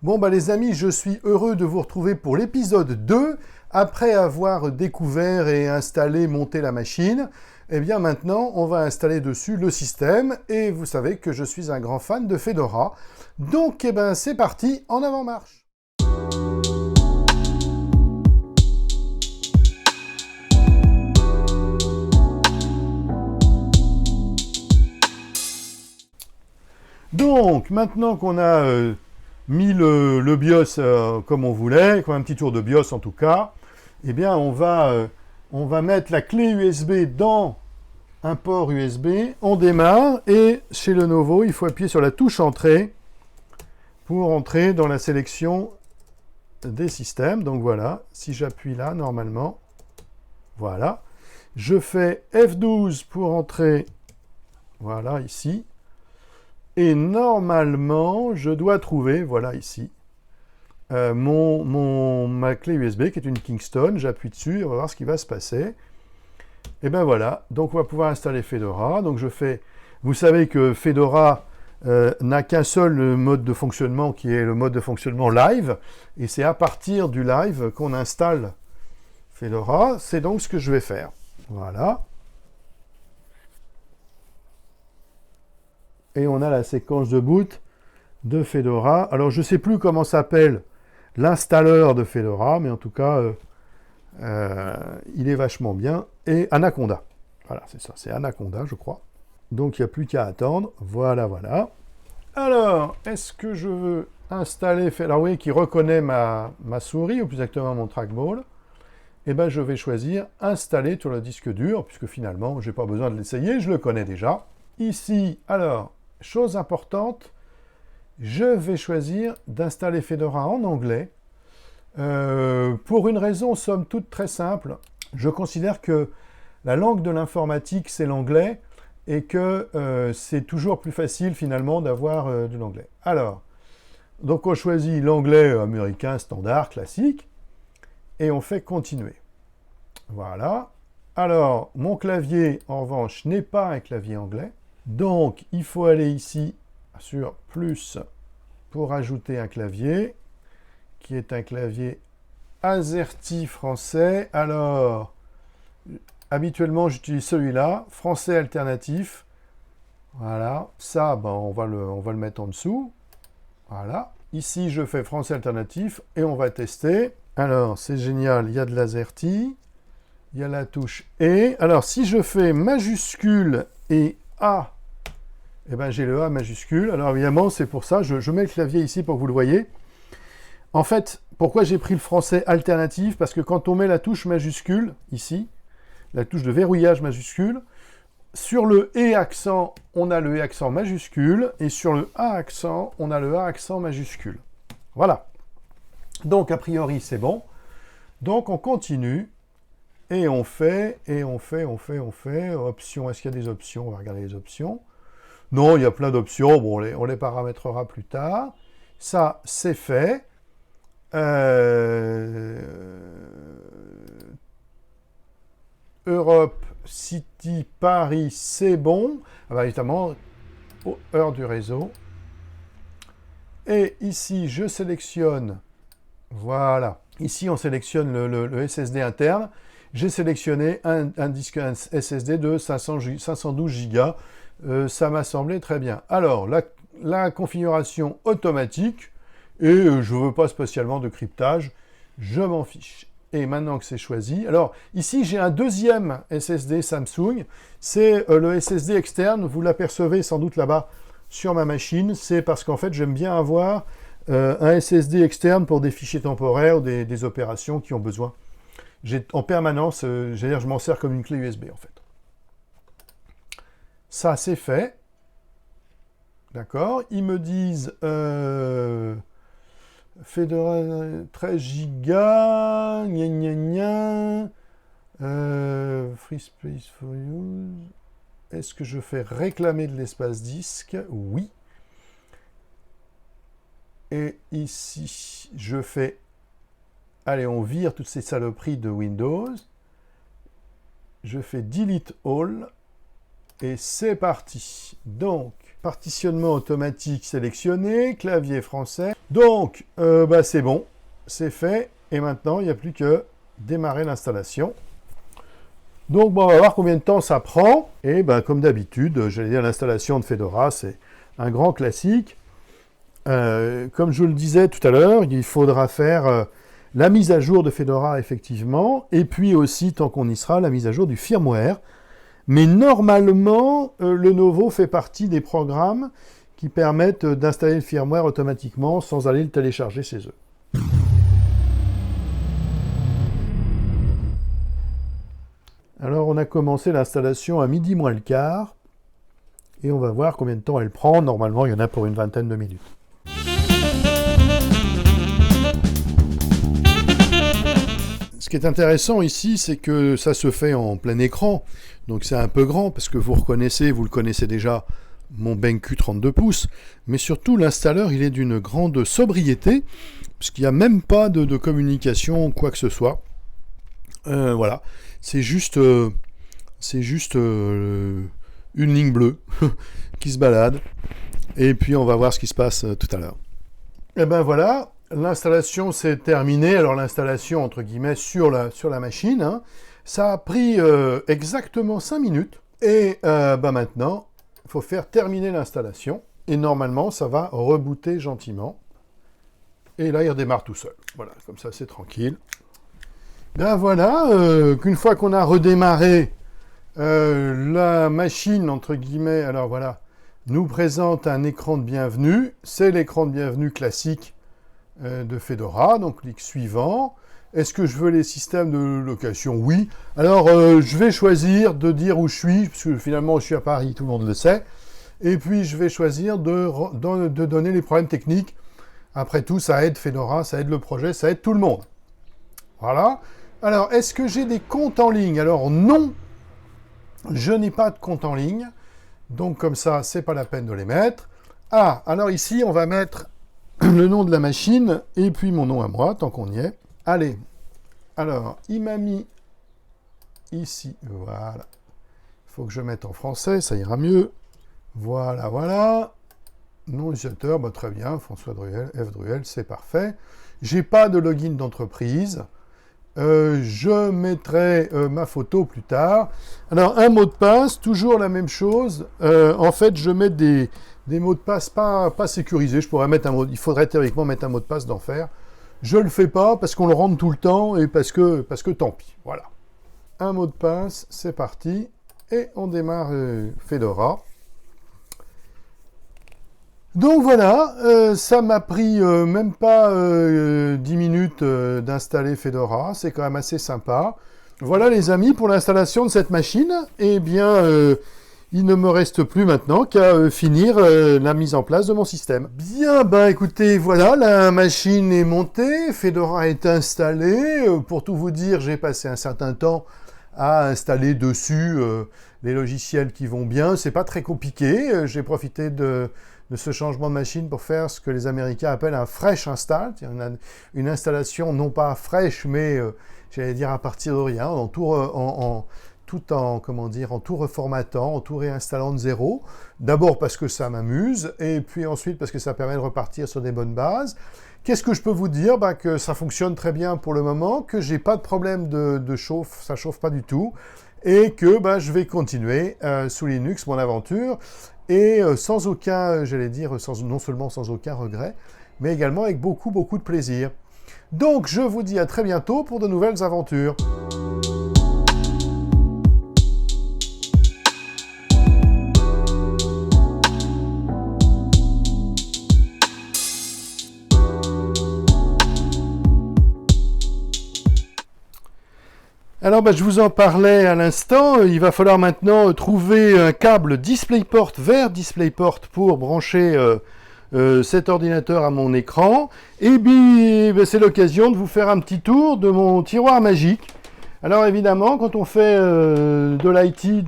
Bon, bah les amis, je suis heureux de vous retrouver pour l'épisode 2. Après avoir découvert et installé, monté la machine, eh bien maintenant, on va installer dessus le système. Et vous savez que je suis un grand fan de Fedora. Donc, eh ben, c'est parti, en avant-marche. Donc, maintenant qu'on a mis le BIOS comme on voulait, comme un petit tour de BIOS en tout cas, eh bien on va mettre la clé USB dans un port USB, on démarre et chez Lenovo, il faut appuyer sur la touche Entrée pour entrer dans la sélection des systèmes. Donc voilà, si j'appuie là, normalement, voilà. Je fais F12 pour entrer, voilà, ici. Et normalement, je dois trouver, voilà ici, ma clé USB qui est une Kingston. J'appuie dessus, on va voir ce qui va se passer. Et ben voilà, donc on va pouvoir installer Fedora. Donc je fais, vous savez que Fedora n'a qu'un seul mode de fonctionnement qui est le mode de fonctionnement live. Et c'est à partir du live qu'on installe Fedora. C'est donc ce que je vais faire. Voilà. Et on a la séquence de boot de Fedora. Alors, je ne sais plus comment s'appelle l'installeur de Fedora, mais en tout cas, il est vachement bien. Et Anaconda. Voilà, c'est ça, c'est Anaconda, je crois. Donc, il n'y a plus qu'à attendre. Voilà, voilà. Alors, est-ce que je veux installer Fedora? Alors, oui, qui reconnaît ma souris, ou plus exactement mon trackball. Eh bien, je vais choisir Installer sur le disque dur, puisque finalement, je n'ai pas besoin de l'essayer, je le connais déjà. Ici, alors, chose importante, je vais choisir d'installer Fedora en anglais pour une raison somme toute très simple. Je considère que la langue de l'informatique, c'est l'anglais et que c'est toujours plus facile finalement d'avoir de l'anglais. Alors, donc on choisit l'anglais américain standard, classique, et on fait continuer. Voilà. Alors, mon clavier, en revanche, n'est pas un clavier anglais. Donc, il faut aller ici sur plus pour ajouter un clavier qui est un clavier AZERTY français. Alors, habituellement, j'utilise celui-là, français alternatif. Voilà, ça, ben, on va le mettre en dessous. Voilà. Ici, je fais français alternatif et on va tester. Alors, c'est génial, il y a de l'AZERTY. Il y a la touche E. Alors, si je fais majuscule et A, eh ben, j'ai le A majuscule. Alors, évidemment, c'est pour ça. Je mets le clavier ici pour que vous le voyez. En fait, pourquoi j'ai pris le français alternatif? Parce que quand on met la touche majuscule, ici, la touche de verrouillage majuscule, sur le E accent, on a le E accent majuscule, et sur le A accent, on a le A accent majuscule. Voilà. Donc, a priori, c'est bon. Donc, on continue. Et on fait. Options, est-ce qu'il y a des options? On va regarder les options. Non, il y a plein d'options. Bon, on les paramétrera plus tard. Ça, c'est fait. Europe, City, Paris, c'est bon. Ah bah, évidemment, heure du réseau. Et ici, je sélectionne. Voilà. Ici, on sélectionne le SSD interne. J'ai sélectionné un disque SSD de 512 Go. Ça m'a semblé très bien. Alors, la configuration automatique, et je ne veux pas spécialement de cryptage, je m'en fiche. Et maintenant que c'est choisi, alors ici j'ai un deuxième SSD Samsung, c'est le SSD externe, vous l'apercevez sans doute là-bas sur ma machine, c'est parce qu'en fait j'aime bien avoir un SSD externe pour des fichiers temporaires, des opérations qui ont besoin. En permanence, je m'en sers comme une clé USB en fait. Ça, c'est fait. D'accord. Ils me disent Fedora 13 Go, gna gna gna, free space for use. Est-ce que je fais réclamer de l'espace disque? Oui. Et ici, je fais... Allez, on vire toutes ces saloperies de Windows. Je fais Delete All. Et c'est parti. Donc, Partitionnement automatique sélectionné, clavier français. Donc, c'est bon, c'est fait. Et maintenant, il n'y a plus que démarrer l'installation. Donc, on va voir combien de temps ça prend. Et comme d'habitude, j'allais dire, l'installation de Fedora, c'est un grand classique. Comme je le disais tout à l'heure, il faudra faire la mise à jour de Fedora, effectivement, et puis aussi, tant qu'on y sera, la mise à jour du firmware. Mais normalement, Lenovo fait partie des programmes qui permettent d'installer le firmware automatiquement sans aller le télécharger chez eux. Alors, on a commencé l'installation à midi moins le quart, et on va voir combien de temps elle prend. Normalement, il y en a pour une vingtaine de minutes. Ce qui est intéressant ici, c'est que ça se fait en plein écran, donc c'est un peu grand, parce que vous le connaissez déjà, mon BenQ 32 pouces, mais surtout l'installeur, il est d'une grande sobriété, parce qu'il n'y a même pas de communication, quoi que ce soit. Voilà, c'est juste une ligne bleue qui se balade, et puis on va voir ce qui se passe tout à l'heure. Et ben voilà, l'installation s'est terminée. Alors l'installation entre guillemets sur la machine, hein, ça a pris exactement 5 minutes. Et maintenant, il faut faire terminer l'installation. Et normalement, ça va rebooter gentiment. Et là, il redémarre tout seul. Voilà, comme ça, c'est tranquille. Ben voilà, qu'une fois qu'on a redémarré, la machine, entre guillemets, alors voilà, nous présente un écran de bienvenue. C'est l'écran de bienvenue classique de Fedora. Donc, clic suivant. Est-ce que je veux les systèmes de location? Oui. Alors, je vais choisir de dire où je suis, parce que finalement, je suis à Paris, tout le monde le sait. Et puis, je vais choisir de donner les problèmes techniques. Après tout, ça aide Fedora, ça aide le projet, ça aide tout le monde. Voilà. Alors, est-ce que j'ai des comptes en ligne? Alors, non. Je n'ai pas de compte en ligne. Donc, comme ça, c'est pas la peine de les mettre. Ah, alors ici, on va mettre le nom de la machine et puis mon nom à moi, tant qu'on y est. Allez. Alors, il m'a mis ici. Voilà. Il faut que je mette en français, ça ira mieux. Voilà, voilà. Nom utilisateur, très bien. François Druel, F. Druel, c'est parfait. J'ai pas de login d'entreprise. Je mettrai ma photo plus tard. Alors, un mot de passe, toujours la même chose. En fait, je mets des mots de passe pas sécurisés. Je pourrais mettre un mot. Il faudrait théoriquement mettre un mot de passe d'enfer. Je le fais pas parce qu'on le rentre tout le temps et parce que tant pis. Voilà. Un mot de passe, c'est parti. Et on démarre Fedora. Donc voilà, ça m'a pris même pas 10 minutes d'installer Fedora, c'est quand même assez sympa. Voilà les amis, pour l'installation de cette machine, eh bien, il ne me reste plus maintenant qu'à finir la mise en place de mon système. Bien, écoutez, voilà, la machine est montée, Fedora est installée. Pour tout vous dire, j'ai passé un certain temps à installer dessus les logiciels qui vont bien. C'est pas très compliqué, j'ai profité de ce changement de machine pour faire ce que les Américains appellent un fresh install, une installation non pas fraîche, mais j'allais dire à partir de rien, en tout reformatant, en tout réinstallant de zéro. D'abord parce que ça m'amuse, et puis ensuite parce que ça permet de repartir sur des bonnes bases. Qu'est-ce que je peux vous dire? Que ça fonctionne très bien pour le moment, que j'ai pas de problème de chauffe, ça chauffe pas du tout, et que je vais continuer sous Linux mon aventure. Et sans aucun, non seulement sans aucun regret, mais également avec beaucoup, beaucoup de plaisir. Donc, je vous dis à très bientôt pour de nouvelles aventures. Alors, je vous en parlais à l'instant, il va falloir maintenant trouver un câble DisplayPort vers DisplayPort pour brancher cet ordinateur à mon écran. Et puis, c'est l'occasion de vous faire un petit tour de mon tiroir magique. Alors évidemment, quand on fait de l'IT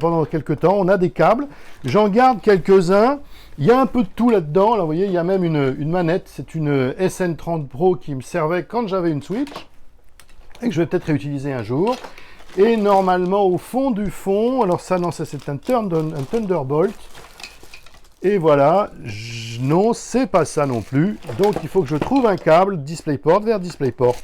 pendant quelques temps, on a des câbles. J'en garde quelques-uns. Il y a un peu de tout là-dedans. Alors vous voyez, il y a même une manette. C'est une SN30 Pro qui me servait quand j'avais une Switch, et que je vais peut-être réutiliser un jour. Et normalement, au fond du fond, alors ça, non, ça c'est un Thunderbolt. Et voilà, non, c'est pas ça non plus. Donc il faut que je trouve un câble DisplayPort vers DisplayPort.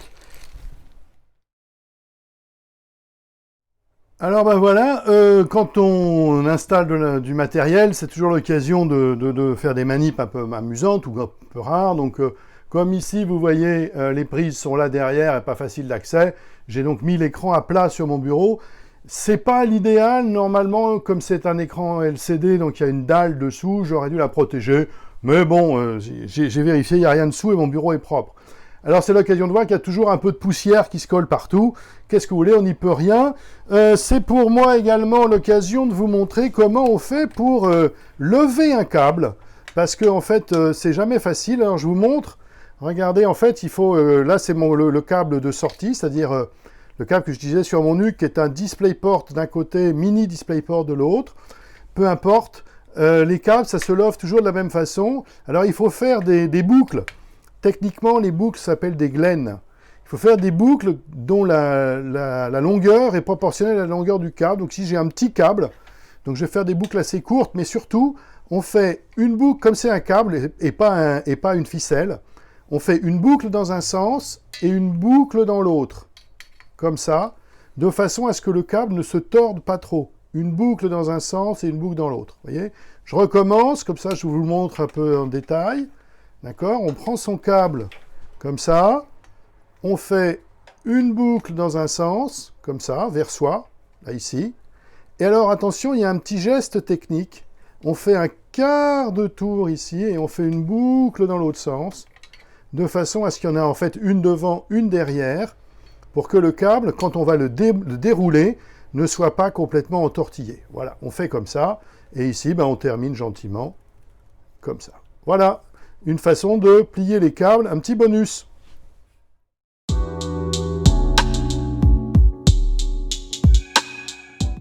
Alors ben voilà, quand on installe du matériel, c'est toujours l'occasion de faire des manips un peu amusantes ou un peu rares. Donc comme ici, vous voyez, les prises sont là derrière et pas facile d'accès. J'ai donc mis l'écran à plat sur mon bureau. C'est pas l'idéal, normalement, comme c'est un écran LCD, donc il y a une dalle dessous, j'aurais dû la protéger. Mais bon, j'ai vérifié, il n'y a rien dessous et mon bureau est propre. Alors c'est l'occasion de voir qu'il y a toujours un peu de poussière qui se colle partout. Qu'est-ce que vous voulez, on n'y peut rien. C'est pour moi également l'occasion de vous montrer comment on fait pour lever un câble. Parce que en fait, c'est jamais facile. Alors je vous montre. Regardez, en fait, il faut... là, c'est le câble de sortie, c'est-à-dire le câble que je disais sur mon nuque, qui est un DisplayPort d'un côté, mini DisplayPort de l'autre. Peu importe. Les câbles, ça se love toujours de la même façon. Alors il faut faire des boucles. Techniquement, les boucles s'appellent des glennes. Il faut faire des boucles dont la longueur est proportionnelle à la longueur du câble. Donc si j'ai un petit câble, donc je vais faire des boucles assez courtes, mais surtout, on fait une boucle, comme c'est un câble et pas une ficelle, on fait une boucle dans un sens et une boucle dans l'autre, comme ça, de façon à ce que le câble ne se torde pas trop. Une boucle dans un sens et une boucle dans l'autre. Voyez ? Je recommence, comme ça je vous le montre un peu en détail. D'accord ? On prend son câble comme ça, on fait une boucle dans un sens, comme ça, vers soi, là ici. Et alors attention, il y a un petit geste technique. On fait un quart de tour ici et on fait une boucle dans l'autre sens, de façon à ce qu'il y en ait en fait une devant, une derrière, pour que le câble, quand on va le dérouler, ne soit pas complètement entortillé. Voilà, on fait comme ça. Et ici, ben, on termine gentiment, comme ça. Voilà. Une façon de plier les câbles, un petit bonus.